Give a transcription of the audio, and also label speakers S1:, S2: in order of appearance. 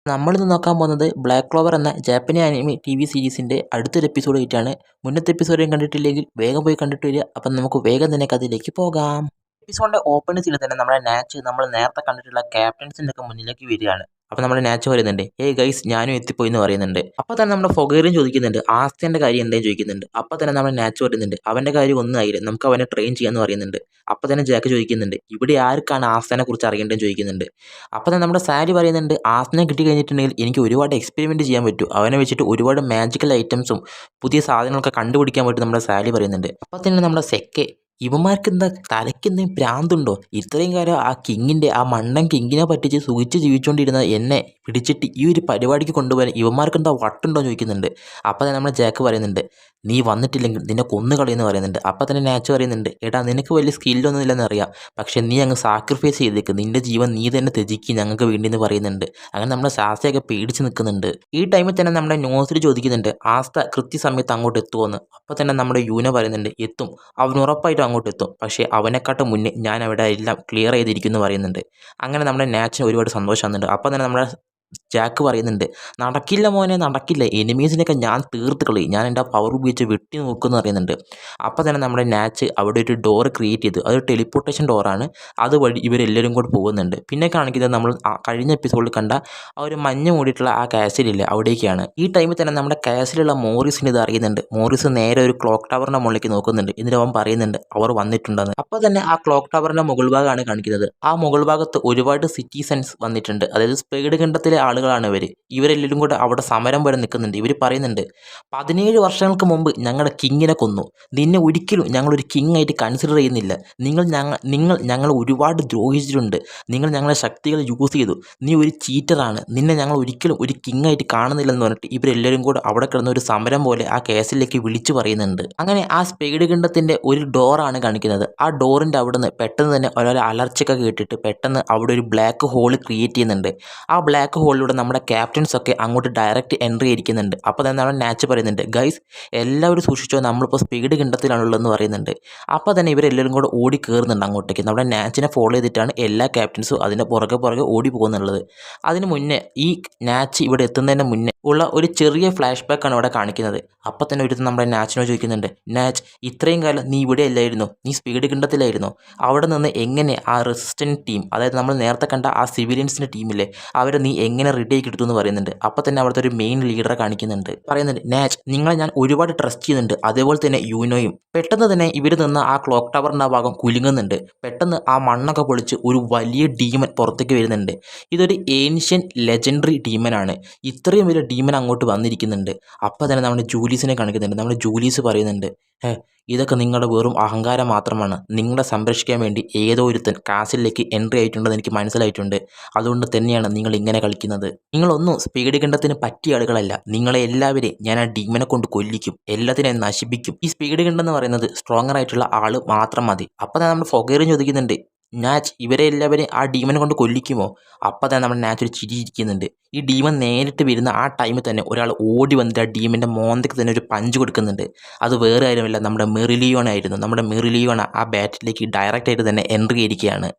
S1: നമ്മളിന്ന് നോക്കാൻ പോകുന്നത് ബ്ലാക്ക് ക്ലോവർ എന്ന ജാപ്പനീസ് ആനിമി ടിവി സീരീസിന്റെ അടുത്തൊരു എപ്പിസോഡ് ആയിട്ടാണ്. മുന്നത്തെ എപ്പിസോഡ് കണ്ടിട്ടില്ലെങ്കിൽ വേഗം പോയി കണ്ടിട്ട് വരിക. അപ്പം നമുക്ക് വേഗം തന്നെ കഥയിലേക്ക് പോകാം. എപ്പിസോഡിന്റെ ഓപ്പണിംഗ് സീനിൽ തന്നെ നമ്മുടെ നാച്ച് നമ്മൾ നേരത്തെ കണ്ടിട്ടുള്ള ക്യാപ്റ്റൻസിന്റെ ഒക്കെ മുന്നിലേക്ക് വരികയാണ്. അപ്പൊ നമ്മുടെ നാച്ച് പറയുന്നുണ്ട്, ഏയ് ഗൈസ് ഞാനും എത്തിപ്പോയി എന്ന് പറയുന്നുണ്ട്. അപ്പൊ തന്നെ നമ്മുടെ ഫൊഗേറിയും ചോദിക്കുന്നുണ്ട്, ആസ്തിന്റെ കാര്യം എന്തായാലും ചോദിക്കുന്നുണ്ട്. അപ്പൊ തന്നെ നമ്മുടെ നാച്ച് പറയുന്നുണ്ട്, അവന്റെ കാര്യം ഒന്നും ആയില്ല, നമുക്ക് അവനെ ട്രെയിൻ ചെയ്യാന്ന് പറയുന്നുണ്ട്. അപ്പൊ തന്നെ ജാക്ക് ചോദിക്കുന്നുണ്ട്, ഇവിടെ ആർക്കാണ് ആസ്തനെ കുറിച്ച് അറിയേണ്ടതെന്ന് ചോദിക്കുന്നുണ്ട്. അപ്പൊ തന്നെ നമ്മുടെ സാരി പറയുന്നുണ്ട്, ആസ്തനെ കിട്ടി കഴിഞ്ഞിട്ടുണ്ടെങ്കിൽ എനിക്ക് ഒരുപാട് എക്സ്പെരിമെന്റ് ചെയ്യാൻ പറ്റും, അവനെ വെച്ചിട്ട് ഒരുപാട് മാജിക്കൽ ഐറ്റംസും പുതിയ സാധനങ്ങളൊക്കെ കണ്ടുപിടിക്കാൻ പറ്റും നമ്മുടെ സാരി പറയുന്നുണ്ട്. അപ്പൊ തന്നെ നമ്മുടെ സെക്കെ, ഇവന്മാർക്ക് എന്താ തലയ്ക്ക് എന്തെങ്കിലും ഭ്രാന്തുണ്ടോ? ഇത്രയും കാലം ആ കിങ്ങിന്റെ ആ മണ്ടൻ കിങ്ങിനെ പറ്റിച്ച് സുഖിച്ച് ജീവിച്ചുകൊണ്ടിരുന്ന എന്നെ പിടിച്ചിട്ട് ഈ ഒരു പരിപാടിക്ക് കൊണ്ടുപോകാൻ ഇവന്മാർക്ക് എന്താ വട്ടുണ്ടോ എന്ന് ചോദിക്കുന്നുണ്ട്. അപ്പം തന്നെ നമ്മുടെ ജാക്ക് പറയുന്നുണ്ട്, നീ വന്നിട്ടില്ലെങ്കിൽ നിന്നെ കൊന്നുകളയെന്ന് പറയുന്നുണ്ട്. അപ്പം തന്നെ നാച്ച് പറയുന്നുണ്ട്, എടാ നിനക്ക് വലിയ സ്കില്ലൊന്നും ഇല്ലെന്ന് അറിയാം, പക്ഷെ നീ അങ്ങ് സാക്രിഫൈസ് ചെയ്തേക്ക്, നിന്റെ ജീവൻ നീ തന്നെ ത്യജിക്ക് ഞങ്ങൾക്ക് വേണ്ടി എന്ന് പറയുന്നുണ്ട്. അങ്ങനെ നമ്മുടെ സാസയൊക്കെ പേടിച്ച് നിൽക്കുന്നുണ്ട്. ഈ ടൈമിൽ തന്നെ നമ്മുടെ നോസിൽ ചോദിക്കുന്നുണ്ട്, ആസ്ത കൃത്യസമയത്ത് അങ്ങോട്ട് എത്തുമോന്ന്. അപ്പം തന്നെ നമ്മുടെ യൂന പറയുന്നുണ്ട്, എത്തും, അവൻ ഉറപ്പായിട്ടും അങ്ങോട്ട് എത്തും, പക്ഷേ അവനെക്കാട്ടും മുന്നേ ഞാൻ അവിടെ എല്ലാം ക്ലിയർ ചെയ്തിരിക്കും എന്ന് പറയുന്നുണ്ട്. അങ്ങനെ നമ്മുടെ നാച്ചിന് ഒരുപാട് സന്തോഷമാകുന്നുണ്ട്. അപ്പം തന്നെ നമ്മുടെ ജാക്ക് പറയുന്നുണ്ട്, നടക്കില്ല മോനെ നടക്കില്ല, എനിമീസിനൊക്കെ ഞാൻ തീർത്ത് കളയും, ഞാൻ എൻ്റെ പവർ ഉപയോഗിച്ച് വെട്ടി നോക്കുമെന്ന് പറയുന്നുണ്ട്. അപ്പോൾ തന്നെ നമ്മുടെ നാച്ച് അവിടെ ഒരു ഡോർ ക്രിയേറ്റ് ചെയ്തു, അതൊരു ടെലിപ്പോർട്ടേഷൻ ഡോറാണ്. അതുവഴി ഇവരെല്ലാവരും കൂടെ പോകുന്നുണ്ട്. പിന്നെ കാണിക്കുന്നത് നമ്മൾ കഴിഞ്ഞ എപ്പിസോഡിൽ കണ്ട ആ ഒരു മഞ്ഞ മൂടിയിട്ടുള്ള ആ കാസിലില്ലേ അവിടേക്കാണ്. ഈ ടൈമിൽ തന്നെ നമ്മുടെ കാസിലുള്ള മോറിസിന് ഇത് അറിയുന്നുണ്ട്. മോറിസ് നേരെ ഒരു ക്ലോക്ക് ടവറിൻ്റെ മുകളിലേക്ക് നോക്കുന്നുണ്ട്. എന്നിട്ട് അവൻ പറയുന്നുണ്ട് അവർ വന്നിട്ടുണ്ടെന്ന്. അപ്പോൾ തന്നെ ആ ക്ലോക്ക് ടവറിൻ്റെ മുകൾ ഭാഗമാണ് കാണിക്കുന്നത്. ആ മുകൾ ഭാഗത്ത് ഒരുപാട് സിറ്റിസൺസ് വന്നിട്ടുണ്ട്, അതായത് സ്പേഡ് ഖണ്ഡത്തിലെ ആളുകളാണ് ഇവരെല്ലാവരും കൂടെ അവിടെ സമരം വരെ നിൽക്കുന്നുണ്ട്. ഇവർ പറയുന്നുണ്ട്, 17 വർഷങ്ങൾക്ക് മുമ്പ് ഞങ്ങളുടെ കിങ്ങിനെ കൊന്നു, നിന്നെ ഒരിക്കലും ഞങ്ങളൊരു കിങ് ആയിട്ട് കൺസിഡർ ചെയ്യുന്നില്ല, നിങ്ങൾ ഞങ്ങൾ ഒരുപാട് ദ്രോഹിച്ചിട്ടുണ്ട്, നിങ്ങൾ ഞങ്ങളുടെ ശക്തികൾ യൂസ് ചെയ്തു, നീ ഒരു ചീറ്ററാണ്, നിന്നെ ഞങ്ങൾ ഒരിക്കലും ഒരു കിങ് ആയിട്ട് കാണുന്നില്ലെന്ന് പറഞ്ഞിട്ട് ഇവരെല്ലാവരും കൂടെ അവിടെ കിടന്ന ഒരു സമരം പോലെ ആ കേസിലേക്ക് വിളിച്ചു പറയുന്നുണ്ട്. അങ്ങനെ ആ സ്പേഡ് ഖണ്ഡത്തിൻ്റെ ഒരു ഡോറാണ് കാണിക്കുന്നത്. ആ ഡോറിൻ്റെ അവിടെ നിന്ന് പെട്ടെന്ന് തന്നെ ഒരാൾ അലർച്ചയൊക്കെ കേട്ടിട്ട് പെട്ടെന്ന് അവിടെ ഒരു ബ്ലാക്ക് ഹോൾ ക്രിയേറ്റ് ചെയ്യുന്നുണ്ട്. ആ ബ്ലാക്ക് ഹോളിലൂടെ നമ്മുടെ ക്യാപ്റ്റൻസ് ഒക്കെ അങ്ങോട്ട് ഡയറക്റ്റ് എൻട്രി ആയിരിക്കുന്നുണ്ട്. അപ്പോൾ തന്നെ നമ്മുടെ നാച്ച് പറയുന്നുണ്ട്, ഗൈസ് എല്ലാവരും സൂക്ഷിച്ചോ, നമ്മളിപ്പോൾ സ്പീഡ് ഖണ്ഡത്തിലാണുള്ളതെന്ന് പറയുന്നുണ്ട്. അപ്പോൾ തന്നെ ഇവരെല്ലാവരും കൂടെ ഓടി കയറുന്നുണ്ട് അങ്ങോട്ടേക്ക്. നമ്മുടെ നാച്ചിനെ ഫോളോ ചെയ്തിട്ടാണ് എല്ലാ ക്യാപ്റ്റൻസും അതിൻ്റെ പുറകെ ഓടി പോകുന്നുള്ളത്. അതിന് മുന്നേ ഈ നാച്ച് ഇവിടെ എത്തുന്നതിന് മുന്നേ ഉള്ള ഒരു ചെറിയ ഫ്ലാഷ് ബാക്കാണ് ഇവിടെ കാണിക്കുന്നത്. അപ്പം തന്നെ ഒരു നമ്മുടെ നാച്ചിനോട് ചോദിക്കുന്നുണ്ട്, നാച്ച് ഇത്രയും കാലം നീ ഇവിടെ അല്ലായിരുന്നു, നീ സ്പീഡ് ഖണ്ഡത്തിലായിരുന്നു, അവിടെ നിന്ന് എങ്ങനെ ആ റെസിസ്റ്റൻറ്റ് ടീം, അതായത് നമ്മൾ നേരത്തെ കണ്ട ആ സിവിലിയൻസിൻ്റെ ടീമില്ലേ, അവരെ നീ എങ്ങനെ റെഡി ആക്കി എടുത്തു എന്ന് പറയുന്നുണ്ട്. അപ്പോൾ തന്നെ അവിടുത്തെ ഒരു മെയിൻ ലീഡറെ കാണിക്കുന്നുണ്ട്. പറയുന്നുണ്ട്, നാച്ച് നിങ്ങളെ ഞാൻ ഒരുപാട് ട്രസ്റ്റ് ചെയ്യുന്നുണ്ട്, അതേപോലെ തന്നെ യൂനോയും. പെട്ടെന്ന് തന്നെ ഇവർ നിന്ന് ആ ക്ലോക്ക് ടവറിൻ്റെ ഭാഗം കുലുങ്ങുന്നുണ്ട്. പെട്ടെന്ന് ആ മണ്ണൊക്കെ പൊളിച്ച് ഒരു വലിയ ഡീമൻ പുറത്തേക്ക് വരുന്നുണ്ട്. ഇതൊരു ഏൻഷ്യൻ ലെജൻഡറി ഡീമനാണ്. ഇത്രയും വലിയ ഡീമൻ അങ്ങോട്ട് വന്നിരിക്കുന്നുണ്ട്. അപ്പോൾ തന്നെ നമ്മുടെ ജൂലീസിനെ കാണിക്കുന്നുണ്ട്. നമ്മുടെ ജൂലീസ് പറയുന്നുണ്ട്, ഇതൊക്കെ നിങ്ങളുടെ വെറും അഹങ്കാരം മാത്രമാണ്, നിങ്ങളെ സംരക്ഷിക്കാൻ വേണ്ടി ഏതോ ഒരുത്തൻ കാസിലേക്ക് എൻട്രി ആയിട്ടുണ്ടെന്ന് എനിക്ക് മനസ്സിലായിട്ടുണ്ട്, അതുകൊണ്ട് തന്നെയാണ് നിങ്ങൾ ഇങ്ങനെ കളിക്കുന്നത്. നിങ്ങളൊന്നും സ്പീഡ് ഖണ്ഡത്തിന് പറ്റിയ ആളുകളല്ല, നിങ്ങളെ എല്ലാവരെയും ഞാൻ ആ ഡീമനെ കൊണ്ട് കൊല്ലിക്കും, എല്ലാത്തിനെയും നശിപ്പിക്കും. ഈ സ്പീഡ് ഖണ്ഡം എന്ന് പറയുന്നത് സ്ട്രോങ്ങർ ആയിട്ടുള്ള ആൾ മാത്രം മതി. അപ്പോൾ തന്നെ നമ്മൾ ഫൊഗേറിയും ചോദിക്കുന്നുണ്ട്, നാച്ച് ഇവരെ എല്ലാവരെയും ആ ഡീമനെ കൊണ്ട് കൊല്ലിക്കുമോ? അപ്പോൾ തന്നെ നമ്മുടെ നാച്ച് ഒരു ചിരിയിരിക്കുന്നുണ്ട്. ഈ ഡീമൻ നേരിട്ട് വരുന്ന ആ ടൈമിൽ തന്നെ ഒരാൾ ഓടി വന്നിട്ട് ആ ഡീമൻ്റെ മോന്തയ്ക്ക് തന്നെ ഒരു പഞ്ച് കൊടുക്കുന്നുണ്ട്. അത് വേറെ ആരുമല്ല, നമ്മുടെ മെറിലിയോൺ ആയിരുന്നു. നമ്മുടെ മെറിലിയോൺ ആ ബാറ്റിലേക്ക് ഡയറക്റ്റ് ആയിട്ട് തന്നെ എൻട്രി ആയിരിക്കുകയാണ്.